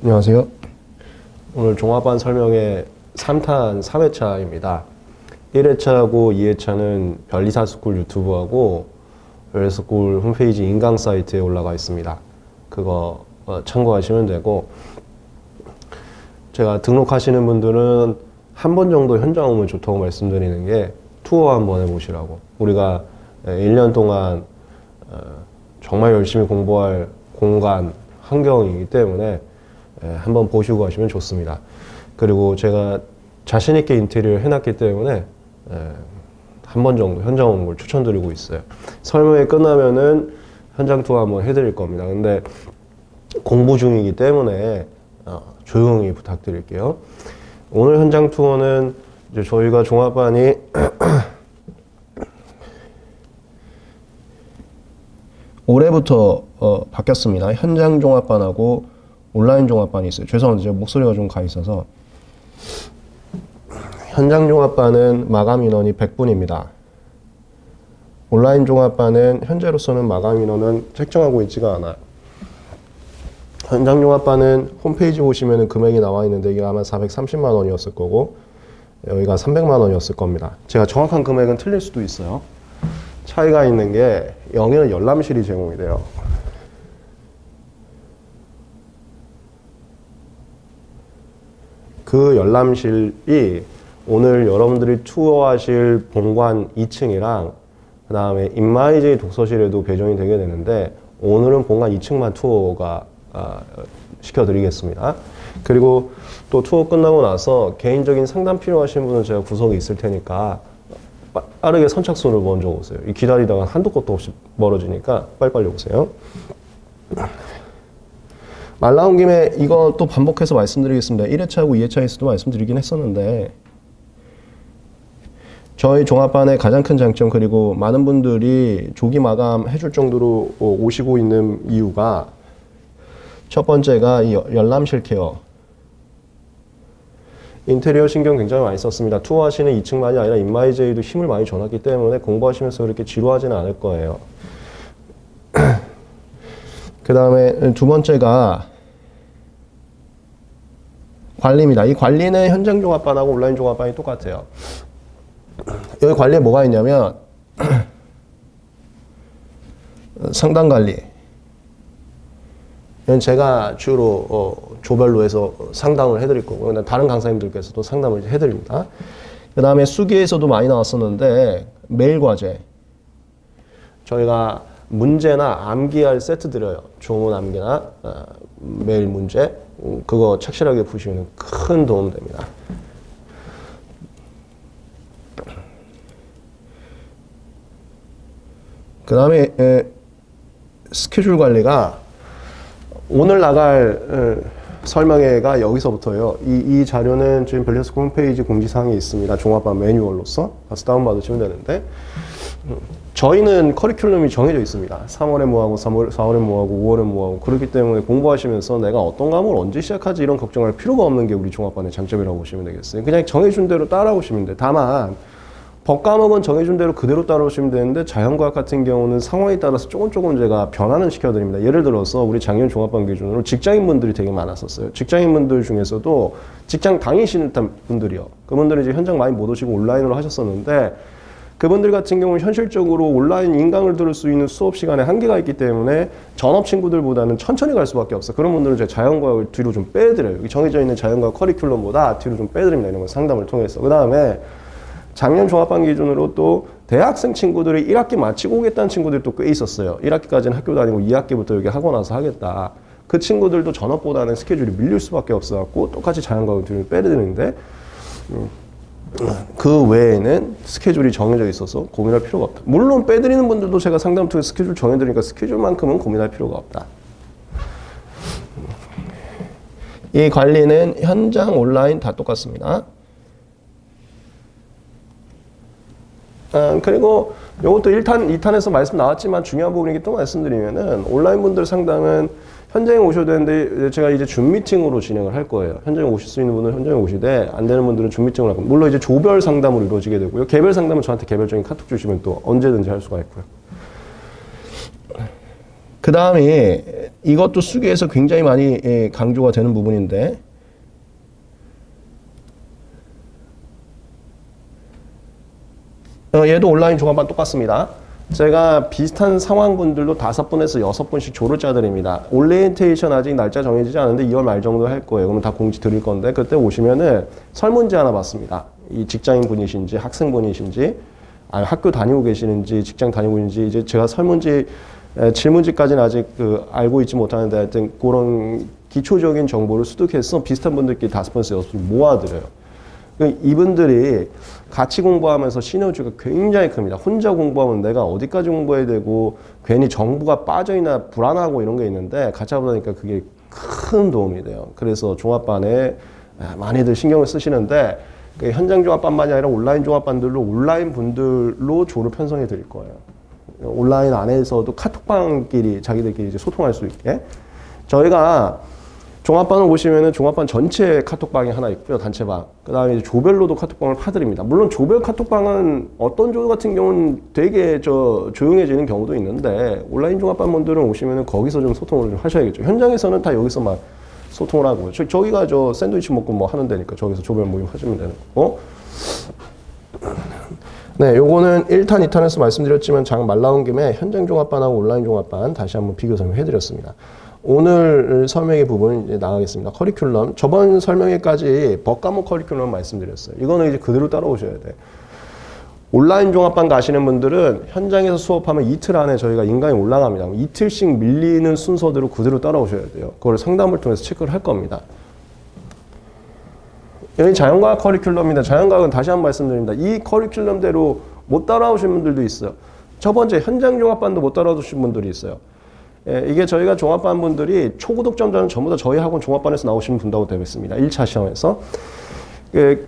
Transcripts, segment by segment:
안녕하세요. 오늘 종합반 설명의 3탄 3회차입니다. 1회차하고 2회차는 별리사스쿨 유튜브하고 별리사스쿨 홈페이지 인강 사이트에 올라가 있습니다. 그거 참고하시면 되고, 제가 등록하시는 분들은 한 번 정도 현장 오면 좋다고 말씀드리는 게 투어 한번 해보시라고. 우리가 1년 동안 정말 열심히 공부할 공간, 환경이기 때문에 한번 보시고 가시면 좋습니다. 그리고 제가 자신있게 인테리어를 해놨기 때문에 한 번 정도 현장 오는 걸 추천드리고 있어요. 설명이 끝나면은 현장 투어 한번 해드릴 겁니다. 근데 공부 중이기 때문에 조용히 부탁드릴게요. 오늘 현장 투어는 이제 저희가 종합반이 올해부터 바뀌었습니다. 현장 종합반하고 온라인 종합반이 있어요. 죄송한데 제가 목소리가 좀 가 있어서. 현장 종합반은 마감 인원이 100분입니다. 온라인 종합반은 현재로서는 마감 인원은 책정하고 있지가 않아요. 현장 종합반은 홈페이지 보시면 금액이 나와 있는데 이게 아마 430만 원이었을 거고 여기가 300만 원이었을 겁니다. 제가 정확한 금액은 틀릴 수도 있어요. 차이가 있는 게 여기는 열람실이 제공이 돼요. 그 열람실이 오늘 여러분들이 투어하실 본관 2층이랑 그 다음에 인마이제이 독서실에도 배정이 되게 되는데 오늘은 본관 2층만 투어가 시켜드리겠습니다. 그리고 또 투어 끝나고 나서 개인적인 상담 필요하신 분은 제가 구석에 있을 테니까 빠르게 선착순으로 먼저 오세요. 기다리다가 한도 끝도 없이 멀어지니까 빨리빨리 오세요. 말 나온 김에 이거 또 반복해서 말씀드리겠습니다. 1회차하고 2회차에서도 말씀드리긴 했었는데 저희 종합반의 가장 큰 장점, 그리고 많은 분들이 조기 마감 해줄 정도로 오시고 있는 이유가 첫 번째가 이 열람실 케어. 인테리어 신경 굉장히 많이 썼습니다. 투어하시는 2층만이 아니라 인마이제이도 힘을 많이 줘놨기 때문에 공부하시면서 그렇게 지루하지는 않을 거예요. 그 다음에 두 번째가 관리입니다. 이 관리는 현장 종합반하고 온라인 종합반이 똑같아요. 여기 관리에 뭐가 있냐면 상담 관리. 이건 제가 주로 조별로 해서 상담을 해드릴 거고 다른 강사님들께서도 상담을 해드립니다. 그 다음에 수기에서도 많이 나왔었는데 매일 과제. 저희가 문제나 암기할 세트 드려요. 조문 암기나 매일 문제. 그거 착실하게 푸시면 큰 도움 됩니다. 그 다음에 스케줄 관리가 오늘 나갈 설명회가 여기서부터요. 이 자료는 지금 별리사스쿨 홈페이지 공지사항에 있습니다. 종합반 매뉴얼로서 가서 다운받으시면 되는데 저희는 커리큘럼이 정해져 있습니다. 3월에 뭐하고 4월에 뭐하고 5월에 뭐하고 그렇기 때문에 공부하시면서 내가 어떤 과목을 언제 시작하지 이런 걱정할 필요가 없는 게 우리 종합반의 장점이라고 보시면 되겠어요. 그냥 정해준 대로 따라오시면 돼요. 다만 법과목은 정해준 대로 그대로 따라오시면 되는데 자연과학 같은 경우는 상황에 따라서 조금 제가 변화는 시켜드립니다. 예를 들어서 우리 작년 종합반 기준으로 직장인분들이 되게 많았었어요. 직장인분들 중에서도 직장 다니시는 분들이요. 그분들은 이제 현장 많이 못 오시고 온라인으로 하셨었는데 그분들 같은 경우는 현실적으로 온라인 인강을 들을 수 있는 수업 시간에 한계가 있기 때문에 전업 친구들보다는 천천히 갈 수밖에 없어요. 그런 분들은 제가 자연과학을 뒤로 좀 빼드려요. 여기 정해져 있는 자연과학 커리큘럼보다 뒤로 좀 빼드립니다. 이런 걸 상담을 통해서. 그 다음에 작년 종합반 기준으로 또 대학생 친구들이 1학기 마치고 오겠다는 친구들이 또 꽤 있었어요. 1학기까지는 학교 다니고 2학기부터 여기 하고 나서 하겠다. 그 친구들도 전업보다는 스케줄이 밀릴 수밖에 없어갖고 똑같이 자연과학을 뒤로 빼드리는데 그 외에는 스케줄이 정해져 있어서 고민할 필요가 없다. 물론 빼드리는 분들도 제가 상담 통해 스케줄 정해드리니까 스케줄만큼은 고민할 필요가 없다. 이 관리는 현장, 온라인 다 똑같습니다. 그리고 이것도 1탄, 2탄에서 말씀 나왔지만 중요한 부분이기 또 말씀드리면은 온라인 분들 상담은 현장에 오셔도 되는데 제가 이제 줌 미팅으로 진행을 할 거예요. 현장에 오실 수 있는 분은 현장에 오시되 안 되는 분들은 줌 미팅을 할 겁니다. 물론 이제 조별 상담으로 이루어지게 되고요. 개별 상담은 저한테 개별적인 카톡 주시면 또 언제든지 할 수가 있고요. 그 다음에 이것도 수기에서 굉장히 많이 강조가 되는 부분인데 얘도 온라인 종합반 똑같습니다. 제가 비슷한 상황분들도 5분에서 6분씩 조를 짜드립니다. 오리엔테이션 아직 날짜 정해지지 않은데 2월 말 정도 할 거예요. 그러면 다 공지 드릴 건데 그때 오시면은 설문지 하나 받습니다. 이 직장인 분이신지 학생 분이신지 아니 학교 다니고 계시는지 직장 다니고 있는지 이제 제가 설문지 질문지까지는 아직 알고 있지 못하는데 하여튼 그런 기초적인 정보를 수득해서 비슷한 분들끼리 5분에서 6분 모아드려요. 이분들이 같이 공부하면서 시너지가 굉장히 큽니다. 혼자 공부하면 내가 어디까지 공부해야 되고 괜히 정보가 빠져있나 불안하고 이런 게 있는데 같이 하다 보니까 그게 큰 도움이 돼요. 그래서 종합반에 많이들 신경을 쓰시는데 현장 종합반만이 아니라 온라인 종합반들로 온라인 분들로 조를 편성해 드릴 거예요. 온라인 안에서도 카톡방끼리 자기들끼리 이제 소통할 수 있게 저희가 종합반을 보시면은 종합반 전체 카톡방이 하나 있고요. 단체방. 그 다음에 이제 조별로도 카톡방을 파드립니다. 물론 조별 카톡방은 어떤 조 같은 경우는 되게 조용해지는 경우도 있는데 온라인 종합반 분들은 오시면은 거기서 좀 소통을 좀 하셔야겠죠. 현장에서는 다 여기서만 소통을 하고요. 저기가 샌드위치 먹고 뭐 하는 데니까 저기서 조별 모임 하시면 되는 거고. 네, 요거는 1탄, 2탄에서 말씀드렸지만 장 말 나온 김에 현장 종합반하고 온라인 종합반 다시 한번 비교 설명해 드렸습니다. 오늘 설명의 부분 이제 나가겠습니다. 커리큘럼. 저번 설명회까지 법과목 커리큘럼 말씀드렸어요. 이거는 이제 그대로 따라오셔야 돼. 온라인 종합반 가시는 분들은 현장에서 수업하면 이틀 안에 저희가 인강이 올라갑니다. 이틀씩 밀리는 순서대로 그대로 따라오셔야 돼요. 그걸 상담을 통해서 체크를 할 겁니다. 여기 자연과학 커리큘럼입니다. 자연과학은 다시 한번 말씀드립니다. 이 커리큘럼대로 못 따라오신 분들도 있어요. 첫 번째 현장 종합반도 못 따라오신 분들이 있어요. 이게 저희가 종합반 분들이 초구독점자는 전부 다 저희 학원 종합반에서 나오시는 분들하고 되겠습니다. 1차 시험에서.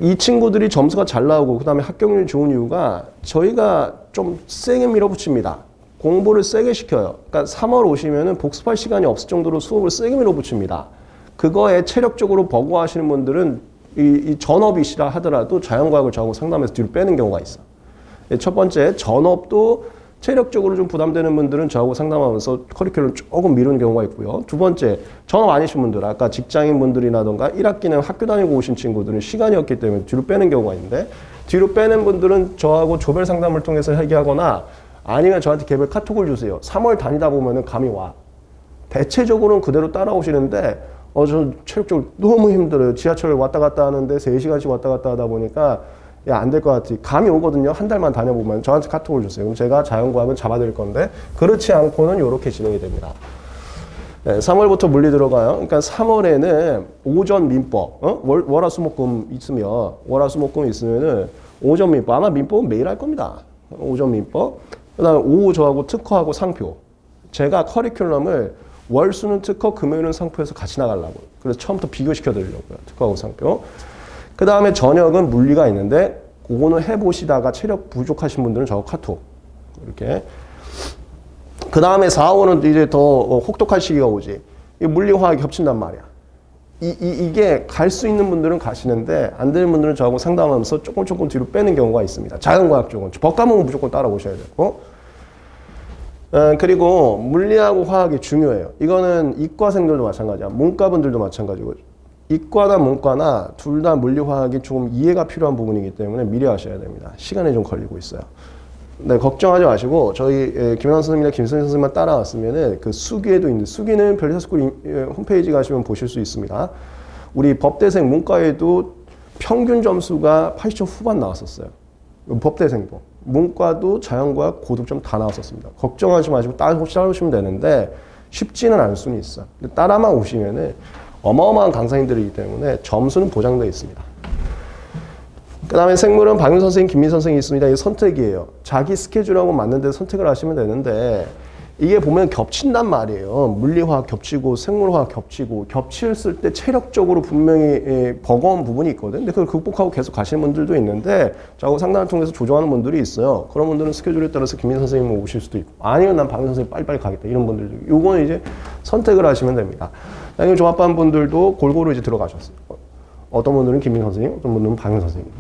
이 친구들이 점수가 잘 나오고 그 다음에 합격률이 좋은 이유가 저희가 좀 세게 밀어붙입니다. 공부를 세게 시켜요. 그러니까 3월 오시면은 복습할 시간이 없을 정도로 수업을 세게 밀어붙입니다. 그거에 체력적으로 버거워하시는 분들은 이 전업이시라 하더라도 자연과학을 저하고 상담해서 뒤로 빼는 경우가 있어요. 첫 번째, 전업도 체력적으로 좀 부담되는 분들은 저하고 상담하면서 커리큘럼 조금 미루는 경우가 있고요. 두 번째, 전업 아니신 분들, 아까 직장인 분들이라던가 1학기는 학교 다니고 오신 친구들은 시간이 없기 때문에 뒤로 빼는 경우가 있는데 뒤로 빼는 분들은 저하고 조별 상담을 통해서 해결하거나 아니면 저한테 개별 카톡을 주세요. 3월 다니다 보면은 감이 와. 대체적으로는 그대로 따라오시는데 저 체력적으로 너무 힘들어요. 지하철 왔다 갔다 하는데 3시간씩 왔다 갔다 하다 보니까 야, 안 될 것 같아. 감이 오거든요. 한 달만 다녀보면 저한테 카톡을 주세요. 그럼 제가 자연과학은 잡아드릴 건데 그렇지 않고는 이렇게 진행이 됩니다. 네, 3월부터 물리 들어가요. 그러니까 3월에는 오전 민법, 월화수목금 있으면 월화수목금 있으면은 오전 민법 아마 민법은 매일 할 겁니다. 오전 민법. 그다음에 오후 저하고 특허하고 상표. 제가 커리큘럼을 월수는 특허, 금요일은 상표에서 같이 나가려고요. 그래서 처음부터 비교시켜 드리려고요. 특허하고 상표. 그 다음에 저녁은 물리가 있는데 그거는 해보시다가 체력 부족하신 분들은 저하고 카톡 이렇게. 그 다음에 4, 5는 이제 더 혹독한 시기가 오지. 이 물리화학이 겹친단 말이야. 이게 갈 수 있는 분들은 가시는데 안 되는 분들은 저하고 상담하면서 조금 뒤로 빼는 경우가 있습니다. 자연과학 쪽은. 법과목은 무조건 따라오셔야 되고. 그리고 물리하고 화학이 중요해요. 이거는 이과생들도 마찬가지야. 문과분들도 마찬가지고. 이과나 문과나 둘 다 물리화학이 조금 이해가 필요한 부분이기 때문에 미리 하셔야 됩니다. 시간이 좀 걸리고 있어요. 네, 걱정하지 마시고 저희 김현환 선생님이나 김선생 선생님만 따라왔으면은 그 수기에도 있는데 수기는 별리사스쿨 홈페이지 가시면 보실 수 있습니다. 우리 법대생 문과에도 평균 점수가 80점 후반 나왔었어요. 법대생도. 문과도 자연과학 고득점 다 나왔었습니다. 걱정하지 마시고 따라오시면 되는데 쉽지는 않을 수는 있어요. 근데 따라만 오시면은 어마어마한 강사님들이기 때문에 점수는 보장되어 있습니다. 그 다음에 생물은 박윤 선생님, 김민 선생님이 있습니다. 이게 선택이에요. 자기 스케줄하고 맞는 데 선택을 하시면 되는데 이게 보면 겹친단 말이에요. 물리화학 겹치고 생물화학 겹치고 겹쳤을 때 체력적으로 분명히 버거운 부분이 있거든. 근데 그걸 극복하고 계속 가시는 분들도 있는데 저하고 상담을 통해서 조정하는 분들이 있어요. 그런 분들은 스케줄에 따라서 김민 선생님 오실 수도 있고 아니면 난 박윤 선생님 빨리빨리 가겠다 이런 분들도 요거는 이제 선택을 하시면 됩니다. 당연히 종합반 분들도 골고루 이제 들어가셨어요. 어떤 분들은 김민 선생님, 어떤 분들은 박윤 선생님.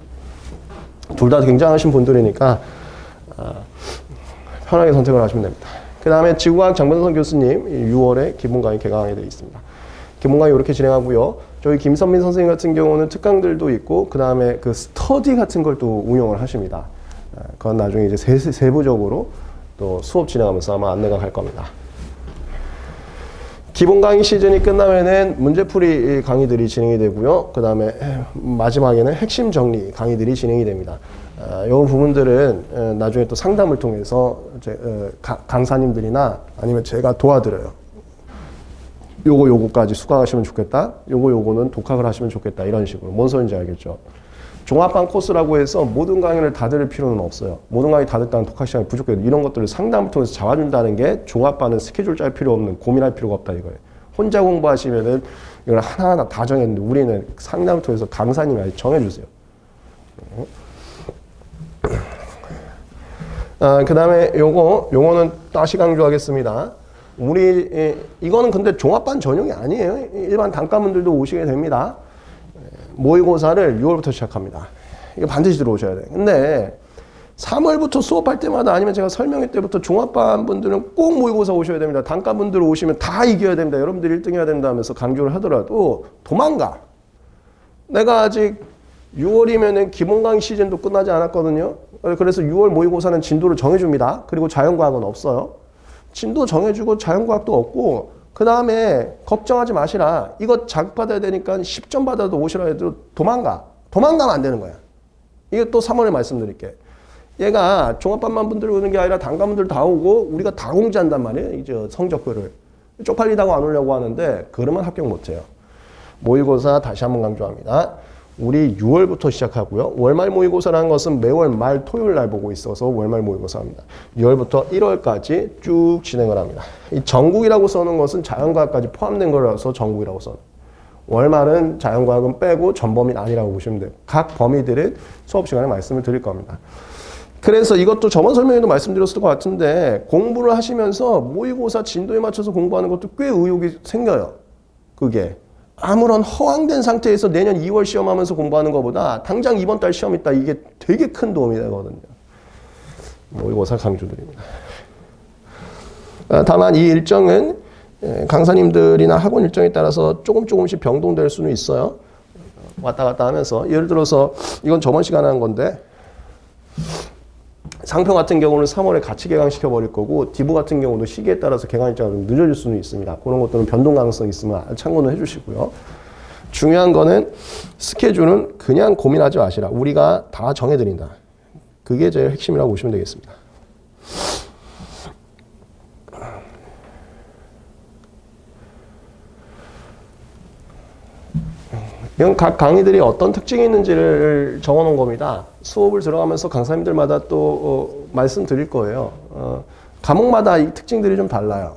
둘 다 굉장하신 분들이니까 편하게 선택을 하시면 됩니다. 그 다음에 지구과학 장병선 교수님 6월에 기본 강의 개강하게 되어 있습니다. 기본 강의 이렇게 진행하고요. 저희 김선민 선생님 같은 경우는 특강들도 있고 그 다음에 그 스터디 같은 걸 또 운영을 하십니다. 그건 나중에 이제 세부적으로 또 수업 진행하면서 아마 안내가 갈 겁니다. 기본 강의 시즌이 끝나면은 문제풀이 강의들이 진행이 되고요. 그 다음에 마지막에는 핵심 정리 강의들이 진행이 됩니다. 이 부분들은 나중에 또 상담을 통해서 강사님들이나 아니면 제가 도와드려요. 요거까지 수강하시면 좋겠다. 요거는 독학을 하시면 좋겠다. 이런 식으로. 뭔 소리인지 알겠죠? 종합반 코스라고 해서 모든 강의를 다 들을 필요는 없어요. 모든 강의 다 듣다는 독학 시간이 부족해요. 이런 것들을 상담을 통해서 잡아준다는 게 종합반은 스케줄 짤 필요 없는, 고민할 필요가 없다 이거예요. 혼자 공부하시면은 이걸 하나하나 다 정했는데 우리는 상담을 통해서 강사님이 아예 정해주세요. 그 다음에 요거는 다시 강조하겠습니다. 이거는 근데 종합반 전용이 아니에요. 일반 단과분들도 오시게 됩니다. 모의고사를 6월부터 시작합니다. 이거 반드시 들어오셔야 돼요. 근데 3월부터 수업할 때마다 아니면 제가 설명회 때부터 종합반 분들은 꼭 모의고사 오셔야 됩니다. 단과 분들 오시면 다 이겨야 됩니다. 여러분들 1등 해야 된다 하면서 강조를 하더라도 도망가. 내가 아직 6월이면은 기본 강의 시즌도 끝나지 않았거든요. 그래서 6월 모의고사는 진도를 정해줍니다. 그리고 자연과학은 없어요. 진도 정해주고 자연과학도 없고 그 다음에 걱정하지 마시라. 이거 자극 받아야 되니까 10점 받아도 오시라 해도 도망가면 안 되는 거야. 이게 또 3월에 말씀드릴게. 얘가 종합반만 분들 오는 게 아니라 단과분들 다 오고 우리가 다 공지한단 말이에요. 이제 성적표를. 쪽팔리다고 안 오려고 하는데 그러면 합격 못해요. 모의고사 다시 한번 강조합니다. 우리 6월부터 시작하고요. 월말 모의고사라는 것은 매월 말 토요일 날 보고 있어서 월말 모의고사입니다. 6월부터 1월까지 쭉 진행을 합니다. 이 전국이라고 써놓은 것은 자연과학까지 포함된 거라서 전국이라고 써요. 월말은 자연과학은 빼고 전범위는 아니라고 보시면 돼요. 각 범위들은 수업 시간에 말씀을 드릴 겁니다. 그래서 이것도 저번 설명에도 말씀드렸을 것 같은데 공부를 하시면서 모의고사 진도에 맞춰서 공부하는 것도 꽤 의욕이 생겨요. 그게. 아무런 허황된 상태에서 내년 2월 시험하면서 공부하는 것보다 당장 이번 달 시험 있다 이게 되게 큰 도움이 되거든요. 모의고사 강조드립니다. 다만 이 일정은 강사님들이나 학원 일정에 따라서 조금씩 변동될 수는 있어요. 왔다 갔다 하면서 예를 들어서 이건 저번 시간에 한 건데 상표 같은 경우는 3월에 같이 개강시켜 버릴 거고 디부 같은 경우도 시기에 따라서 개강 일정이 좀 늦어질 수는 있습니다. 그런 것들은 변동 가능성이 있으면 참고는 해주시고요. 중요한 거는 스케줄은 그냥 고민하지 마시라. 우리가 다 정해드린다. 그게 제일 핵심이라고 보시면 되겠습니다. 이건 각 강의들이 어떤 특징이 있는지를 적어놓은 겁니다. 수업을 들어가면서 강사님들마다 또 말씀드릴 거예요. 과목마다 이 특징들이 좀 달라요.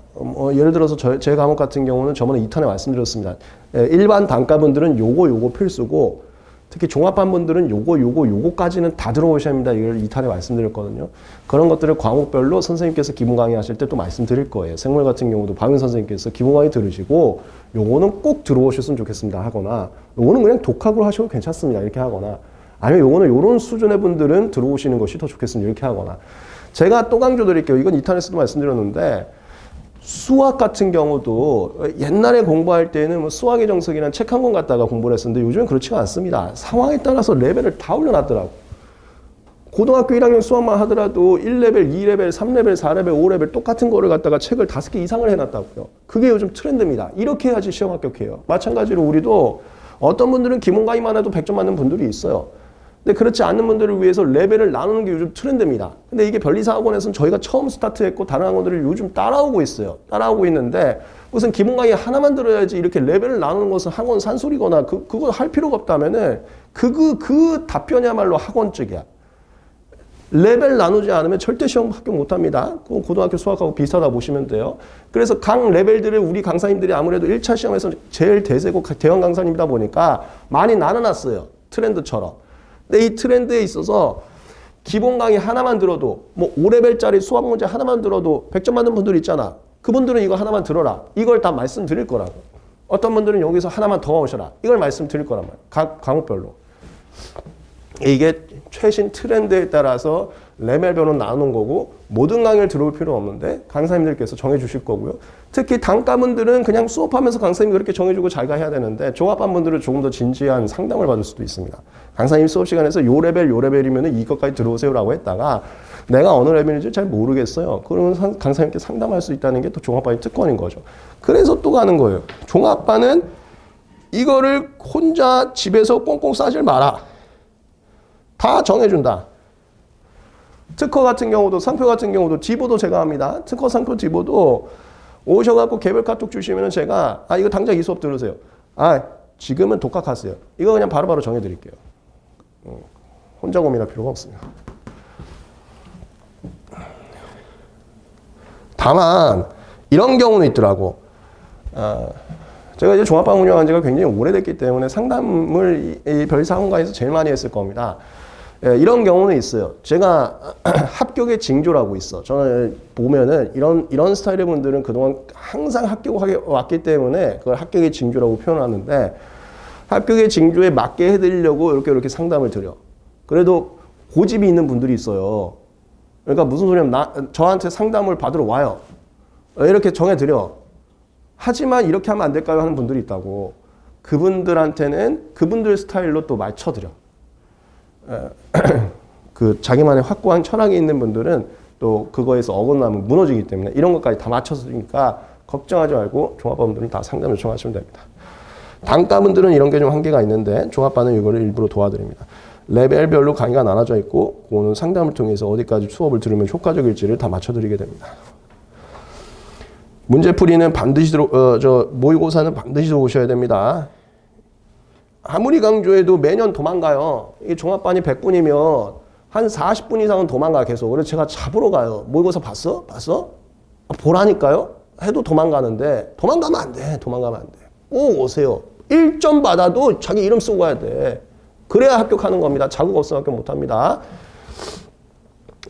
예를 들어서 제 과목 같은 경우는 저번에 2탄에 말씀드렸습니다. 일반 단과분들은 요거 필수고 특히 종합반 분들은 요거까지는 다 들어오셔야 합니다. 이걸 2탄에 말씀드렸거든요. 그런 것들을 과목별로 선생님께서 기본 강의 하실 때 또 말씀드릴 거예요. 생물 같은 경우도 박윤 선생님께서 기본 강의 들으시고 요거는 꼭 들어오셨으면 좋겠습니다 하거나 요거는 그냥 독학으로 하셔도 괜찮습니다 이렇게 하거나 아니면 요거는 요런 수준의 분들은 들어오시는 것이 더 좋겠습니다 이렇게 하거나 제가 또 강조드릴게요. 이건 2탄에서도 말씀드렸는데 수학 같은 경우도 옛날에 공부할 때는 뭐 수학의 정석이라는 책 한 권 갖다가 공부를 했었는데 요즘은 그렇지가 않습니다. 상황에 따라서 레벨을 다 올려놨더라고. 고등학교 1학년 수학만 하더라도 1레벨, 2레벨, 3레벨, 4레벨, 5레벨 똑같은 거를 갖다가 책을 5개 이상을 해놨다고요. 그게 요즘 트렌드입니다. 이렇게 해야지 시험 합격해요. 마찬가지로 우리도 어떤 분들은 기본 강의만 해도 100점 맞는 분들이 있어요. 근데 그렇지 않는 분들을 위해서 레벨을 나누는 게 요즘 트렌드입니다. 근데 이게 변리사학원에서는 저희가 처음 스타트했고 다른 학원들을 요즘 따라오고 있어요. 따라오고 있는데 무슨 기본 강의 하나만 들어야지 이렇게 레벨을 나누는 것은 학원 산술이거나 그거 할 필요가 없다면은 그 답변이야말로 학원 쪽이야. 레벨 나누지 않으면 절대 시험 합격 못합니다. 그건 고등학교 수학하고 비슷하다 보시면 돼요. 그래서 각 레벨들을 우리 강사님들이 아무래도 1차 시험에서 제일 대세고 대형 강사님이다 보니까 많이 나눠놨어요. 트렌드처럼. 근데 이 트렌드에 있어서 기본 강의 하나만 들어도 뭐 5레벨짜리 수학 문제 하나만 들어도 100점 맞는 분들 있잖아. 그분들은 이거 하나만 들어라. 이걸 다 말씀드릴 거라고. 어떤 분들은 여기서 하나만 더 오셔라. 이걸 말씀드릴 거란 말이야. 각 과목별로. 이게 최신 트렌드에 따라서 레벨별로 나누는 거고 모든 강의를 들어올 필요는 없는데 강사님들께서 정해주실 거고요. 특히 단과분들은 그냥 수업하면서 강사님이 그렇게 정해주고 자기가 해야 되는데 종합반분들은 조금 더 진지한 상담을 받을 수도 있습니다. 강사님 수업 시간에서 요 레벨이면 이것까지 들어오세요라고 했다가 내가 어느 레벨인지 잘 모르겠어요. 그러면 강사님께 상담할 수 있다는 게 또 종합반의 특권인 거죠. 그래서 또 가는 거예요. 종합반은 이거를 혼자 집에서 꽁꽁 싸질 마라. 다 정해준다. 특허 같은 경우도 상표 같은 경우도 디보도 제가 합니다. 특허 상표 디보도 오셔갖고 개별 카톡 주시면은 제가 이거 당장 이 수업 들으세요. 지금은 독학하세요. 이거 그냥 바로바로 정해드릴게요. 혼자 고민할 필요가 없습니다. 다만 이런 경우는 있더라고. 제가 이제 종합반 운영한 지가 굉장히 오래됐기 때문에 상담을 이 별사원가에서 제일 많이 했을 겁니다. 이런 경우는 있어요. 제가 합격의 징조라고 있어. 저는 보면은 이런 스타일의 분들은 그동안 항상 합격하게 왔기 때문에 그걸 합격의 징조라고 표현하는데 합격의 징조에 맞게 해드리려고 이렇게 상담을 드려. 그래도 고집이 있는 분들이 있어요. 그러니까 무슨 소리냐면 저한테 상담을 받으러 와요. 이렇게 정해드려. 하지만 이렇게 하면 안 될까요? 하는 분들이 있다고. 그분들한테는 그분들 스타일로 또 맞춰드려. 그 자기만의 확고한 철학이 있는 분들은 또 그거에서 어긋나면 무너지기 때문에 이런 것까지 다 맞춰주니까 걱정하지 말고 종합반분들은 다 상담 요청하시면 됩니다. 단과분들은 이런 게 좀 한계가 있는데 종합반은 이거를 일부러 도와드립니다. 레벨별로 강의가 나눠져 있고 그거는 상담을 통해서 어디까지 수업을 들으면 효과적일지를 다 맞춰드리게 됩니다. 문제풀이는 반드시 모의고사는 반드시 들어오셔야 됩니다. 아무리 강조해도 매년 도망가요. 이게 종합반이 100분이면 한 40분 이상은 도망가 계속. 그래서 제가 잡으러 가요. 모의고사 봤어? 보라니까요? 해도 도망가는데 도망가면 안 돼. 꼭 오세요. 1점 받아도 자기 이름 쓰고 가야 돼. 그래야 합격하는 겁니다. 자격 없으면 합격 못합니다.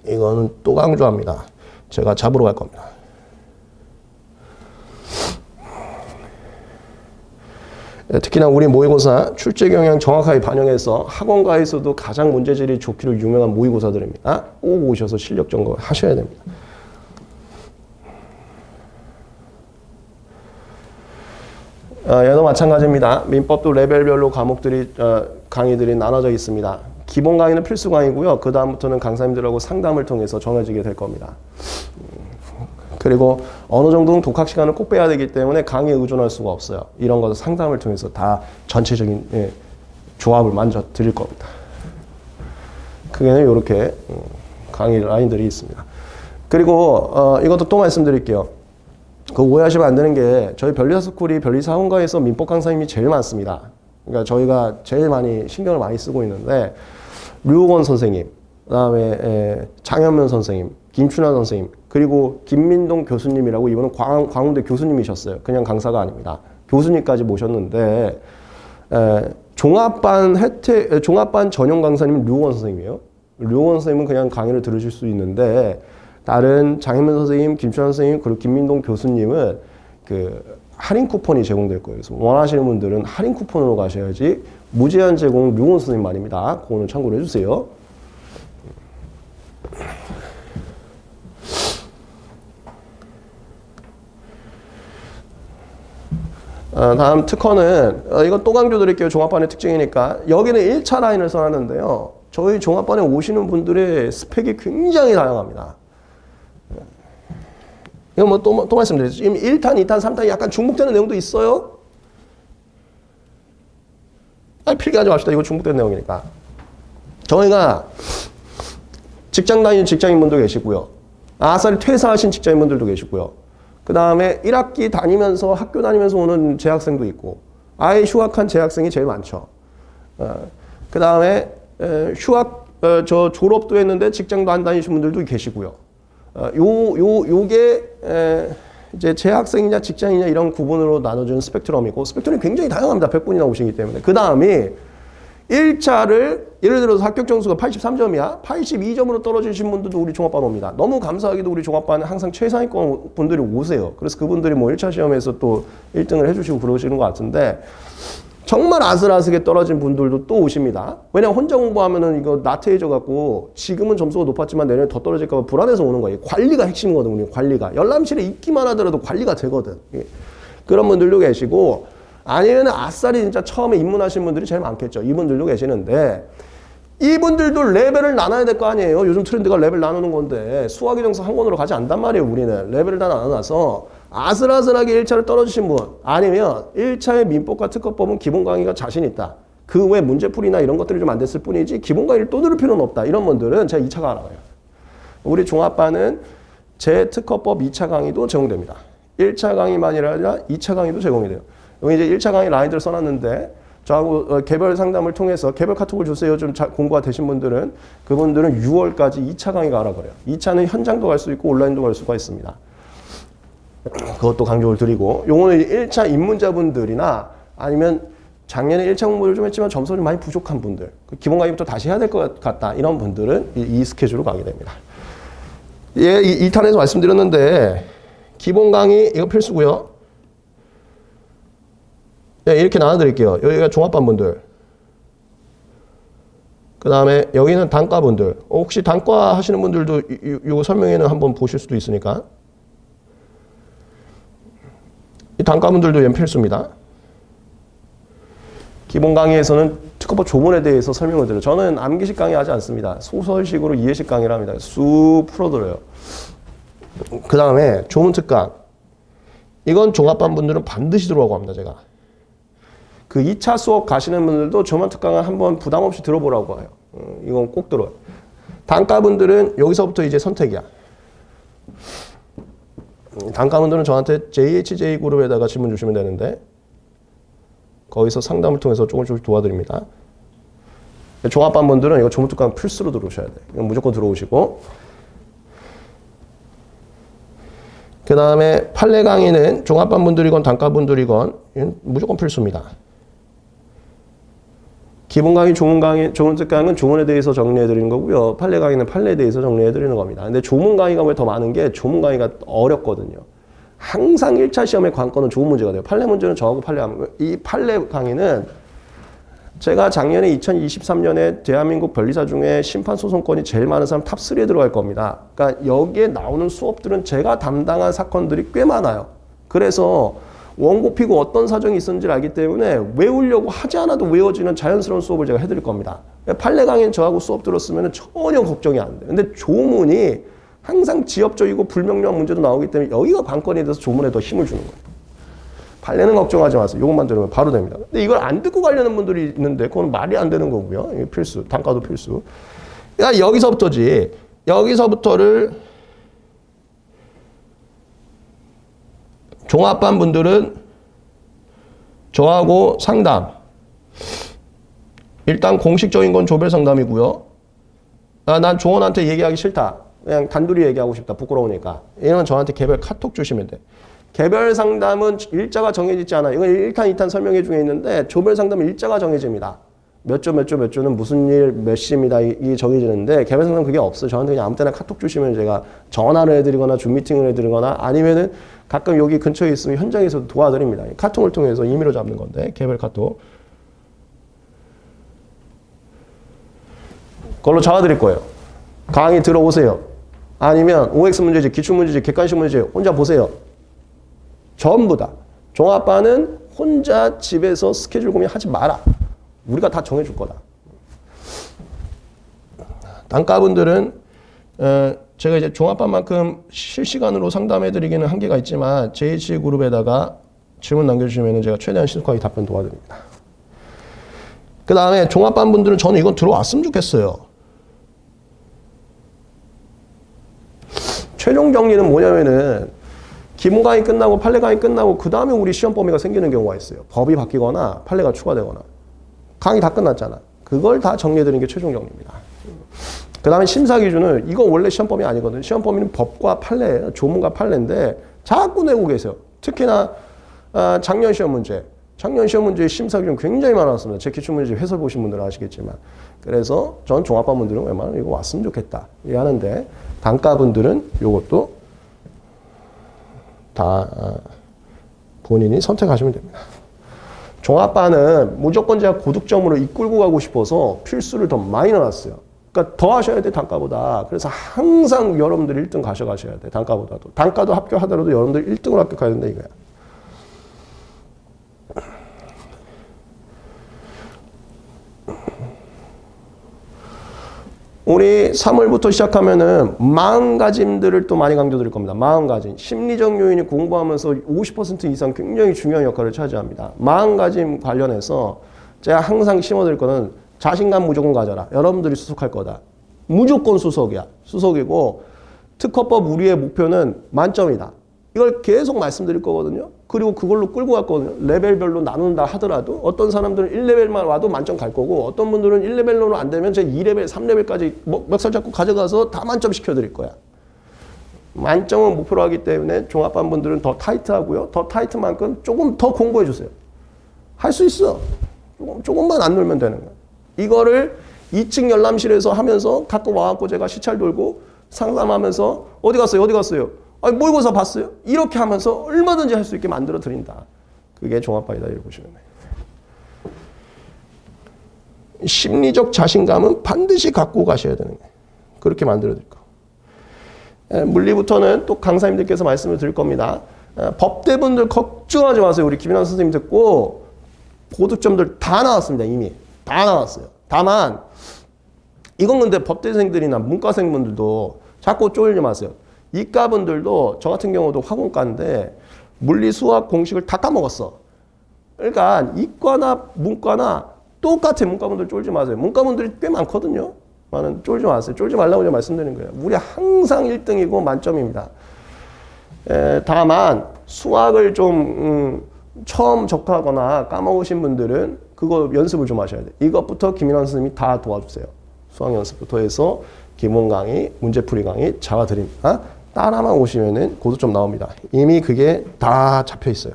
이거는 또 강조합니다. 제가 잡으러 갈 겁니다. 특히나 우리 모의고사 출제 경향 정확하게 반영해서 학원가에서도 가장 문제질이 좋기로 유명한 모의고사들입니다. 꼭 오셔서 실력 점검 하셔야 됩니다. 얘도 마찬가지입니다. 민법도 레벨별로 과목들이 강의들이 나눠져 있습니다. 기본 강의는 필수 강의고요. 그 다음부터는 강사님들하고 상담을 통해서 정해지게 될 겁니다. 그리고 어느 정도는 독학 시간을 꼭 빼야 되기 때문에 강의에 의존할 수가 없어요. 이런 것을 상담을 통해서 다 전체적인 조합을 만져 드릴 겁니다. 크게는 이렇게 강의 라인들이 있습니다. 그리고 이것도 또 말씀드릴게요. 그 오해하시면 안 되는 게 저희 변리사스쿨이 변리사원가에서 민법 강사님이 제일 많습니다. 그러니까 저희가 제일 많이 신경을 많이 쓰고 있는데 류옥원 선생님, 그다음에 장현면 선생님, 김춘하 선생님, 그리고 김민동 교수님이라고 이분은 광운대 교수님이셨어요. 그냥 강사가 아닙니다. 교수님까지 모셨는데 종합반 전용 강사님은 류원 선생님이에요. 류원 선생님은 그냥 강의를 들으실 수 있는데 다른 장현면 선생님, 김춘하 선생님, 그리고 김민동 교수님은 그 할인 쿠폰이 제공될 거예요. 그래서 원하시는 분들은 할인 쿠폰으로 가셔야지 무제한 제공 류원 선생님 말입니다. 그거는 참고로 해주세요. 다음 특허는 이거 또 강조드릴게요. 종합반의 특징이니까. 여기는 1차 라인을 써놨는데요. 저희 종합반에 오시는 분들의 스펙이 굉장히 다양합니다. 이거 뭐 또 말씀드리죠. 지금 1탄, 2탄, 3탄이 약간 중복되는 내용도 있어요. 필기하지 맙시다. 이거 중복되는 내용이니까. 저희가 직장 다니는 직장인분도 계시고요. 아싸리 퇴사하신 직장인분들도 계시고요. 그 다음에 1학기 다니면서 학교 다니면서 오는 재학생도 있고 아예 휴학한 재학생이 제일 많죠. 그 다음에 저 졸업도 했는데 직장도 안 다니신 분들도 계시고요. 요게 이제 재학생이냐 직장이냐 이런 구분으로 나눠주는 스펙트럼이고 스펙트럼이 굉장히 다양합니다. 100분이나 오시기 때문에. 그 다음이 1차를 예를 들어서 합격 점수가 83점이야. 82점으로 떨어지신 분들도 우리 종합반 옵니다. 너무 감사하게도 우리 종합반은 항상 최상위권 분들이 오세요. 그래서 그분들이 뭐 1차 시험에서 또 1등을 해주시고 그러시는 것 같은데 정말 아슬아슬하게 떨어진 분들도 또 오십니다. 왜냐면 혼자 공부하면은 이거 나태해져 갖고 지금은 점수가 높았지만 내년에 더 떨어질까 봐 불안해서 오는 거예요. 관리가 핵심이거든요. 관리가. 열람실에 있기만 하더라도 관리가 되거든. 예. 그런 분들도 계시고 아니면 아싸리 진짜 처음에 입문하신 분들이 제일 많겠죠. 이분들도 계시는데 이분들도 레벨을 나눠야 될 거 아니에요. 요즘 트렌드가 레벨 나누는 건데 수학의 정석 한 권으로 가지 않단 말이에요. 우리는 레벨을 다 나눠놔서 아슬아슬하게 1차를 떨어지신 분 아니면 1차의 민법과 특허법은 기본 강의가 자신 있다. 그 외 문제풀이나 이런 것들이 좀 안 됐을 뿐이지 기본 강의를 또 들을 필요는 없다. 이런 분들은 제가 2차가 알아봐요. 우리 종합반은 제 특허법 2차 강의도 제공됩니다. 1차 강의만이 아니라 2차 강의도 제공이 돼요. 여기 이제 1차 강의 라인들을 써놨는데 저하고 개별 상담을 통해서 개별 카톡을 주세요. 좀 공부가 되신 분들은 그분들은 6월까지 2차 강의가 알아버려요. 2차는 현장도 갈 수 있고 온라인도 갈 수가 있습니다. 그것도 강조를 드리고 요거는 1차 입문자분들이나 아니면 작년에 1차 공부를 좀 했지만 점수가 좀 많이 부족한 분들 기본 강의부터 다시 해야 될 것 같다. 이런 분들은 이 스케줄로 가게 됩니다. 예, 2탄에서 말씀드렸는데 기본 강의 이거 필수고요. 네, 이렇게 나눠드릴게요. 여기가 종합반분들. 그 다음에 여기는 단과분들. 혹시 단과 하시는 분들도 이거 설명회는 한번 보실 수도 있으니까. 이 단과분들도 얘는 필수입니다. 기본 강의에서는 특허법 조문에 대해서 설명을 드려요. 저는 암기식 강의 하지 않습니다. 소설식으로 이해식 강의를 합니다. 쑥 풀어드려요. 그 다음에 조문 특강. 이건 종합반분들은 반드시 들어가고 합니다. 제가. 그 2차 수업 가시는 분들도 조문 특강을 한번 부담 없이 들어보라고 해요. 이건 꼭 들어요. 단과분들은 여기서부터 이제 선택이야. 단과분들은 저한테 JHJ그룹에다가 질문 주시면 되는데 거기서 상담을 통해서 조금씩 도와드립니다. 종합반분들은 이거 조문 특강 필수로 들어오셔야 돼요. 이건 무조건 들어오시고 그 다음에 판례 강의는 종합반분들이건 단과분들이건 무조건 필수입니다. 기본 강의, 조문 강의, 조문 특강은 조문에 대해서 정리해 드리는 거고요. 판례 강의는 판례에 대해서 정리해 드리는 겁니다. 근데 조문 강의가 왜 더 많은 게 조문 강의가 어렵거든요. 항상 1차 시험의 관건은 조문 문제가 돼요. 판례 문제는 저하고 판례하면 이 판례 강의는 제가 작년에 2023년에 대한민국 변리사 중에 심판소송권이 제일 많은 사람 탑3에 들어갈 겁니다. 그러니까 여기에 나오는 수업들은 제가 담당한 사건들이 꽤 많아요. 그래서 원고 피고 어떤 사정이 있었는지를 알기 때문에 외우려고 하지 않아도 외워지는 자연스러운 수업을 제가 해드릴 겁니다. 판례 강의는 저하고 수업 들었으면 전혀 걱정이 안 돼요. 근데 조문이 항상 지엽적이고 불명료한 문제도 나오기 때문에 여기가 관건이 돼서 조문에 더 힘을 주는 거예요. 판례는 걱정하지 마세요. 이것만 들으면 바로 됩니다. 근데 이걸 안 듣고 가려는 분들이 있는데 그건 말이 안 되는 거고요. 이게 필수, 단과도 필수. 그러니까 여기서부터지. 여기서부터를 종합반 분들은 저하고 상담. 일단 공식적인 건 조별 상담이고요. 난 조원한테 얘기하기 싫다. 그냥 단둘이 얘기하고 싶다. 부끄러우니까. 이러면 저한테 개별 카톡 주시면 돼. 개별 상담은 일자가 정해지지 않아요. 이건 1탄, 2탄 설명회 중에 있는데 조별 상담은 일자가 정해집니다. 몇 조, 몇 조, 몇 조는 무슨 일, 몇 시입니다. 이게 정해지는데 개별 상담은 그게 없어요. 저한테 그냥 아무 때나 카톡 주시면 제가 전화를 해드리거나 줌 미팅을 해드리거나 아니면은 가끔 여기 근처에 있으면 현장에서 도와드립니다. 카톡을 통해서 임의로 잡는 건데 개별 카톡. 그걸로 잡아드릴 거예요. 강의 들어오세요. 아니면 OX 문제집, 기출문제집, 객관식 문제집 혼자 보세요. 전부 다. 종합반은 혼자 집에서 스케줄 고민하지 마라. 우리가 다 정해줄 거다. 단과분들은 제가 이제 종합반만큼 실시간으로 상담해드리기는 한계가 있지만 JH그룹에다가 질문 남겨주시면 제가 최대한 신속하게 답변 도와드립니다. 그 다음에 종합반분들은 저는 이건 들어왔으면 좋겠어요. 최종 정리는 뭐냐면은 기본 강의 끝나고 판례 강의 끝나고 그 다음에 우리 시험 범위가 생기는 경우가 있어요. 법이 바뀌거나 판례가 추가되거나. 강의 다 끝났잖아. 그걸 다 정리해드리는 게 최종 정리입니다. 그 다음에 심사 기준은 이거 원래 시험 범위 아니거든요. 시험 범위는 법과 판례예요. 조문과 판례인데 자꾸 내고 계세요. 특히나 작년 시험 문제. 작년 시험 문제의 심사 기준 굉장히 많았습니다. 제 기출문제 해설 보신 분들은 아시겠지만. 그래서 전 종합반분들은 웬만하면 이거 왔으면 좋겠다. 이 하는데 단과분들은 이것도 다 본인이 선택하시면 됩니다. 종합반은 무조건 제가 고득점으로 이끌고 가고 싶어서 필수를 더 많이 넣어놨어요. 그러니까 더 하셔야 돼, 단가보다. 그래서 항상 여러분들이 1등 가셔가셔야 돼, 단가보다도. 단가도 합격하더라도 여러분들 1등으로 합격해야 된다, 이거야. 우리 3월부터 시작하면은 마음가짐들을 또 많이 강조드릴 겁니다. 마음가짐. 심리적 요인이 공부하면서 50% 이상 굉장히 중요한 역할을 차지합니다. 마음가짐 관련해서 제가 항상 심어드릴 거는 자신감 무조건 가져라. 여러분들이 수석할 거다. 무조건 수석이야. 수석이고 특허법 우리의 목표는 만점이다. 이걸 계속 말씀드릴 거거든요. 그리고 그걸로 끌고 갔거든요. 레벨별로 나눈다 하더라도 어떤 사람들은 1레벨만 와도 만점 갈 거고 어떤 분들은 1레벨로는 안 되면 제 2레벨, 3레벨까지 멱살 잡고 가져가서 다 만점 시켜드릴 거야. 만점은 목표로 하기 때문에 종합반 분들은 더 타이트하고요. 더 타이트만큼 조금 더 공부해 주세요. 할 수 있어. 조금만 안 놀면 되는 거야. 이거를 2층 열람실에서 하면서 갖고 와갖고 제가 시찰 돌고 상담하면서 어디 갔어요? 어디 갔어요? 아니, 모의고사 봤어요? 이렇게 하면서 얼마든지 할 수 있게 만들어 드린다. 그게 종합반이다, 이렇게 보시면 돼요. 심리적 자신감은 반드시 갖고 가셔야 되는 거예요. 그렇게 만들어 드릴 거. 물리부터는 또 강사님들께서 말씀을 드릴 겁니다. 법대분들 걱정하지 마세요. 우리 김인환 선생님 듣고 고득점들 다 나왔습니다. 이미 다 나왔어요. 다만 이건 근데 법대생들이나 문과생분들도 자꾸 쫄지 마세요. 이과분들도 저 같은 경우도 학원과인데 물리 수학 공식을 다 까먹었어. 그러니까 이과나 문과나 똑같아. 문과분들 쫄지 마세요. 문과분들이 꽤 많거든요. 많은 쫄지 마세요. 쫄지 말라고 제가 말씀드리는 거예요. 우리 항상 1등이고 만점입니다. 다만 수학을 좀 처음 접하거나 까먹으신 분들은 그거 연습을 좀 하셔야 돼요. 이것부터 김인환 선생님이 다 도와주세요. 수학 연습부터 해서 기본 강의, 문제풀이 강의, 자화 드립니다. 따라만 오시면은 고득점 나옵니다. 이미 그게 다 잡혀 있어요.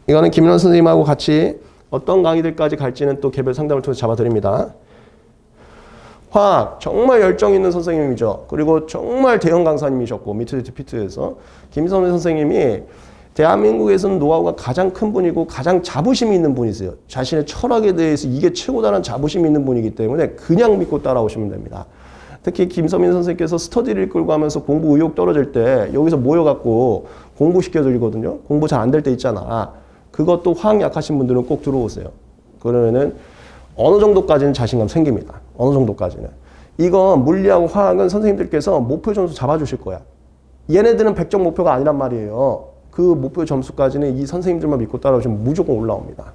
이거는 김인환 선생님하고 같이 어떤 강의들까지 갈지는 또 개별 상담을 통해서 잡아드립니다. 화학 정말 열정 있는 선생님이죠. 그리고 정말 대형 강사님이셨고 미트리트 피트에서 김선배 선생님이 대한민국에서는 노하우가 가장 큰 분이고 가장 자부심이 있는 분이세요. 자신의 철학에 대해서 이게 최고다라는 자부심이 있는 분이기 때문에 그냥 믿고 따라오시면 됩니다. 특히 김선민 선생님께서 스터디를 끌고 하면서 공부 의욕 떨어질 때 여기서 모여갖고 공부시켜드리거든요. 공부 잘 안 될 때 있잖아. 그것도 화학 약하신 분들은 꼭 들어오세요. 그러면은 어느 정도까지는 자신감 생깁니다. 어느 정도까지는. 이건 물리하고 화학은 선생님들께서 목표 점수 잡아주실 거야. 얘네들은 100점 목표가 아니란 말이에요. 그 목표 점수까지는 이 선생님들만 믿고 따라오시면 무조건 올라옵니다.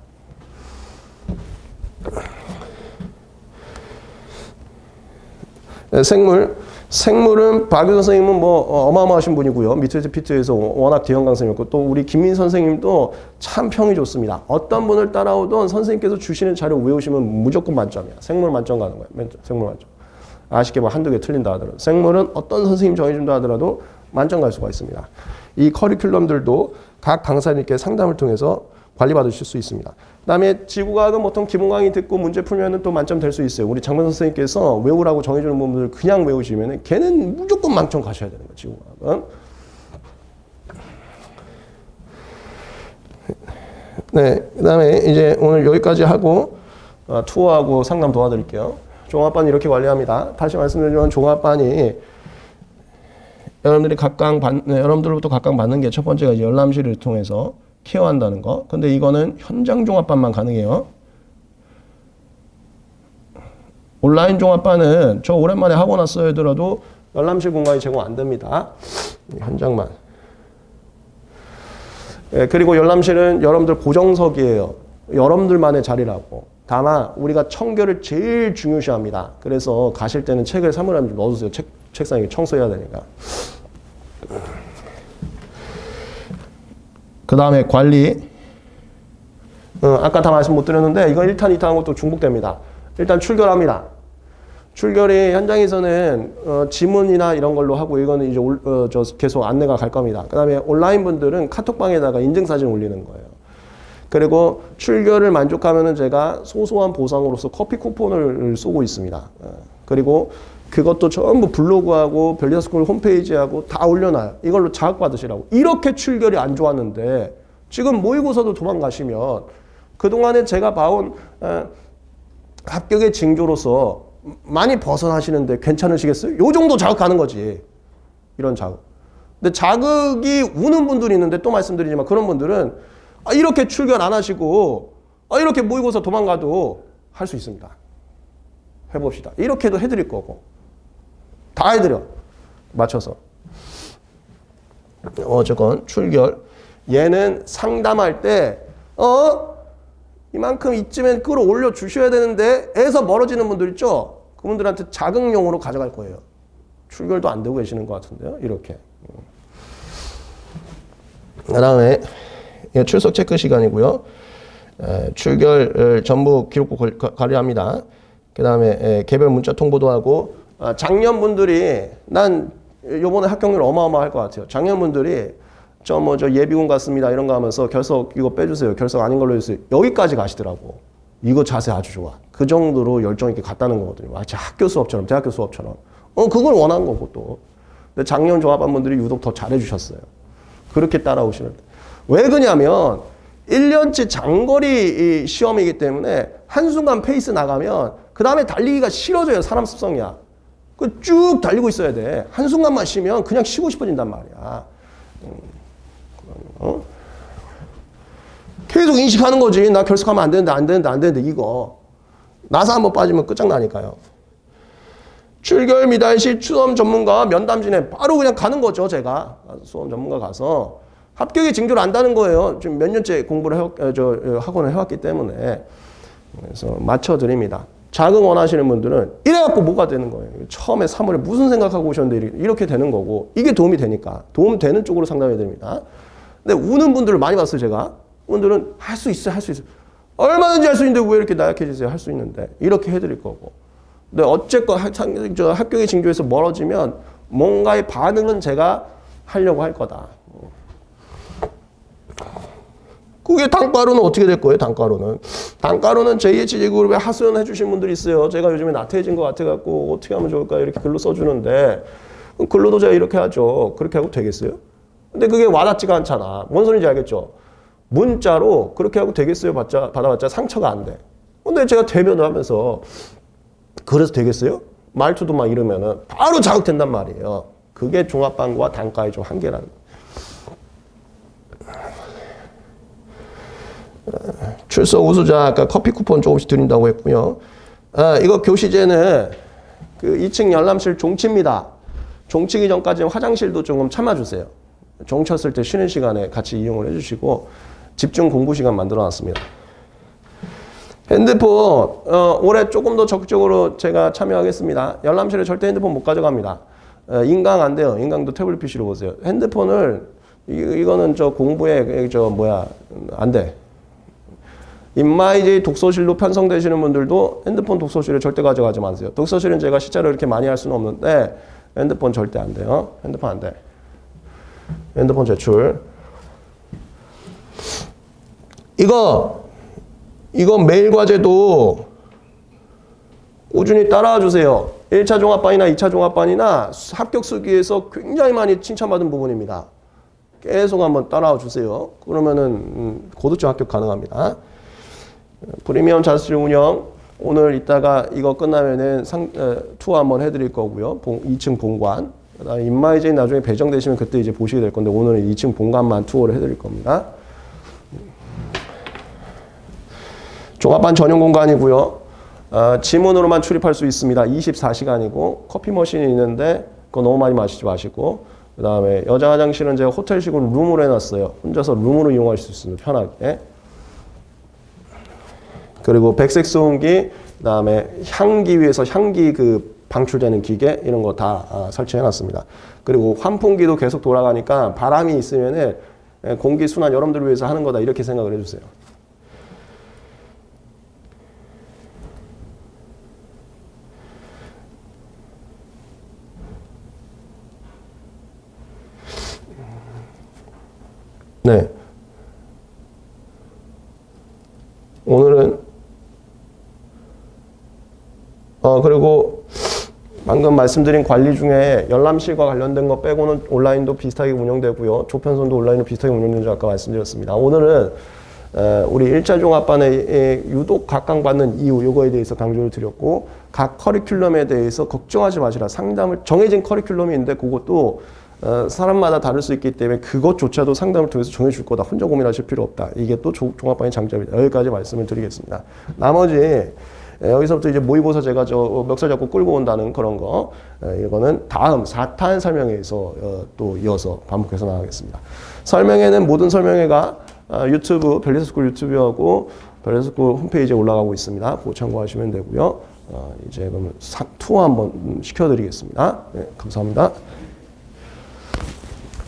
생물은 박유 선생님은 뭐 어마어마하신 분이고요. 미트리트 피트에서 워낙 대형 강사님이었고 또 우리 김민 선생님도 참 평이 좋습니다. 어떤 분을 따라오던 선생님께서 주시는 자료 외우시면 무조건 만점이야. 생물 만점 가는 거야. 생물 만점. 아쉽게 뭐 한두 개 틀린다 하더라도. 생물은 어떤 선생님 정해준다 하더라도 만점 갈 수가 있습니다. 이 커리큘럼들도 각 강사님께 상담을 통해서 관리받으실 수 있습니다. 그 다음에 지구과학은 보통 기본 강의 듣고 문제 풀면 또 만점 될 수 있어요. 우리 장면 선생님께서 외우라고 정해주는 부분들을 그냥 외우시면 걔는 무조건 만점 가셔야 되는 거예요. 지구과학은. 네, 그 다음에 이제 오늘 여기까지 하고 투어하고 상담 도와드릴게요. 종합반 이렇게 관리합니다. 다시 말씀드리면 종합반이 여러분들로부터 각각 받는 게 첫 번째가 이제 열람실을 통해서 케어한다는 거. 근데 이거는 현장 종합반만 가능해요. 온라인 종합반은 저 오랜만에 하고 났어야 하더라도 열람실 공간이 제공 안 됩니다. 현장만. 예, 그리고 열람실은 여러분들 고정석이에요. 여러분들만의 자리라고. 다만 우리가 청결을 제일 중요시합니다. 그래서 가실 때는 책을 사물함에 좀 넣어주세요. 책상에 청소해야 되니까. 그 다음에 관리. 아까 다 말씀 못 드렸는데 이건 1탄, 2탄하고 또 중복됩니다. 일단 출결합니다. 출결이 현장에서는 지문이나 이런 걸로 하고 이거는 이제 계속 안내가 갈 겁니다. 그 다음에 온라인 분들은 카톡방에다가 인증사진 올리는 거예요. 그리고 출결을 만족하면은 제가 소소한 보상으로서 커피 쿠폰을 쏘고 있습니다. 그리고 그것도 전부 블로그하고 별리다스쿨 홈페이지하고 다 올려놔요. 이걸로 자극받으시라고. 이렇게 출결이 안 좋았는데 지금 모의고사도 도망가시면 그동안에 제가 봐온 합격의 징조로서 많이 벗어나시는데 괜찮으시겠어요? 요 정도 자극 가는 거지. 이런 자극. 근데 자극이 우는 분들이 있는데 또 말씀드리지만 그런 분들은 이렇게 출결 안 하시고 이렇게 모의고사 도망가도 할 수 있습니다. 해봅시다. 이렇게도 해드릴 거고. 다 해드려. 맞춰서. 어쨌건 출결. 얘는 상담할 때 이만큼 이쯤엔 끌어올려 주셔야 되는데 에서 멀어지는 분들 있죠? 그분들한테 자극용으로 가져갈 거예요. 출결도 안 되고 계시는 것 같은데요. 이렇게. 그 다음에 출석 체크 시간이고요. 출결 전부 기록부 관리합니다. 그 다음에 개별 문자 통보도 하고 작년분들이 난 요번에 합격률 어마어마할 것 같아요. 작년분들이 저 예비군 같습니다 이런 거 하면서 결석 이거 빼주세요. 결석 아닌 걸로 해주세요. 여기까지 가시더라고. 이거 자세 아주 좋아. 그 정도로 열정 있게 갔다는 거거든요. 마치 학교 수업처럼 대학교 수업처럼. 그걸 원한 거고 또. 근데 작년 종합반 분들이 유독 더 잘해주셨어요. 그렇게 따라오시는데. 왜 그러냐면 1년치 장거리 시험이기 때문에 한순간 페이스 나가면 그 다음에 달리기가 싫어져요. 사람 습성이야. 그 쭉 달리고 있어야 돼. 한순간만 쉬면 그냥 쉬고 싶어진단 말이야. 계속 인식하는 거지. 나 결석하면 안 되는데 이거. 나사 한번 빠지면 끝장나니까요. 출결 미달 시 수험 전문가 면담진에 바로 그냥 가는 거죠. 제가 수험 전문가 가서 합격의 징조를 안다는 거예요. 지금 몇 년째 공부를 학원을 해왔기 때문에. 그래서 맞춰드립니다. 자극 원하시는 분들은 이래갖고 뭐가 되는 거예요. 처음에 3월에 무슨 생각하고 오셨는데 이렇게 되는 거고 이게 도움이 되니까 도움되는 쪽으로 상담해 드립니다. 근데 우는 분들을 많이 봤어요. 제가. 분들은 할 수 있어요. 얼마든지 할 수 있는데 왜 이렇게 나약해지세요? 할 수 있는데. 이렇게 해드릴 거고. 근데 어쨌건 합격의 징조에서 멀어지면 뭔가의 반응은 제가 하려고 할 거다. 그게 단가로는 어떻게 될 거예요? 단가로는 JHG그룹에 하소연 해주신 분들이 있어요. 제가 요즘에 나태해진 것 같아갖고 어떻게 하면 좋을까 이렇게 글로 써주는데 글로도 제가 이렇게 하죠. 그렇게 하고 되겠어요? 근데 그게 와닿지가 않잖아. 뭔 소리인지 알겠죠? 문자로 그렇게 하고 되겠어요? 받아봤자 상처가 안 돼. 근데 제가 대면을 하면서 그래서 되겠어요? 말투도 막 이러면은 바로 자극된단 말이에요. 그게 종합반과 단가의 좀 한계라는 거예요. 출석 우수자 아까 커피 쿠폰 조금씩 드린다고 했고요. 이거 교시제는 그 2층 열람실 종치입니다. 종치기 전까지는 화장실도 조금 참아주세요. 종쳤을 때 쉬는 시간에 같이 이용을 해주시고 집중 공부 시간 만들어놨습니다. 핸드폰 올해 조금 더 적극적으로 제가 참여하겠습니다. 열람실에 절대 핸드폰 못 가져갑니다. 인강 안 돼요. 인강도 태블릿 PC로 보세요. 핸드폰을 이거는 공부에 안 돼. 인마이제이 독서실로 편성되시는 분들도 핸드폰 독서실에 절대 가져가지 마세요. 독서실은 제가 실제로 이렇게 많이 할 수는 없는데 핸드폰 절대 안 돼요. 핸드폰 안 돼. 핸드폰 제출. 이거 매일 과제도 꾸준히 따라와 주세요. 1차 종합반이나 2차 종합반이나 합격 수기에서 굉장히 많이 칭찬받은 부분입니다. 계속 한번 따라와 주세요. 그러면은 고득점 합격 가능합니다. 프리미엄 자습실 운영 오늘 이따가 이거 끝나면은 투어 한번 해드릴 거고요. 2층 본관. 그다음에 인마이제이 나중에 배정되시면 그때 이제 보시게 될 건데 오늘은 2층 본관만 투어를 해드릴 겁니다. 종합반 전용 공간이고요. 지문으로만 출입할 수 있습니다. 24시간이고 커피 머신이 있는데 그거 너무 많이 마시지 마시고 그 다음에 여자 화장실은 제가 호텔식으로 룸으로 해놨어요. 혼자서 룸으로 이용할 수 있습니다. 편하게. 그리고 백색 소음기, 그 다음에 향기 위해서 향기 방출되는 기계 이런 거 다 설치해놨습니다. 그리고 환풍기도 계속 돌아가니까 바람이 있으면은 공기 순환 여러분들을 위해서 하는 거다 이렇게 생각을 해주세요. 네. 오늘은 그리고 방금 말씀드린 관리 중에 열람실과 관련된 거 빼고는 온라인도 비슷하게 운영되고요. 조편성도 온라인으로 비슷하게 운영되는지 아까 말씀드렸습니다. 오늘은 우리 일자종합반에 유독 각광받는 이유 요거에 대해서 강조를 드렸고 각 커리큘럼에 대해서 걱정하지 마시라. 상담을 정해진 커리큘럼이 있는데 그것도 사람마다 다를 수 있기 때문에 그것조차도 상담을 통해서 정해줄 거다. 혼자 고민하실 필요 없다. 이게 또 종합반의 장점이다. 여기까지 말씀을 드리겠습니다. 나머지 여기서부터 이제 모의고사 제가 멱살 잡고 끌고 온다는 그런 거 이거는 다음 4탄 설명회에서 또 이어서 반복해서 나가겠습니다. 설명회는 모든 설명회가 유튜브 벨리스쿨 유튜브하고 벨리스쿨 홈페이지에 올라가고 있습니다. 그거 참고하시면 되고요. 이제 그러면 투어 한번 시켜드리겠습니다. 네, 감사합니다.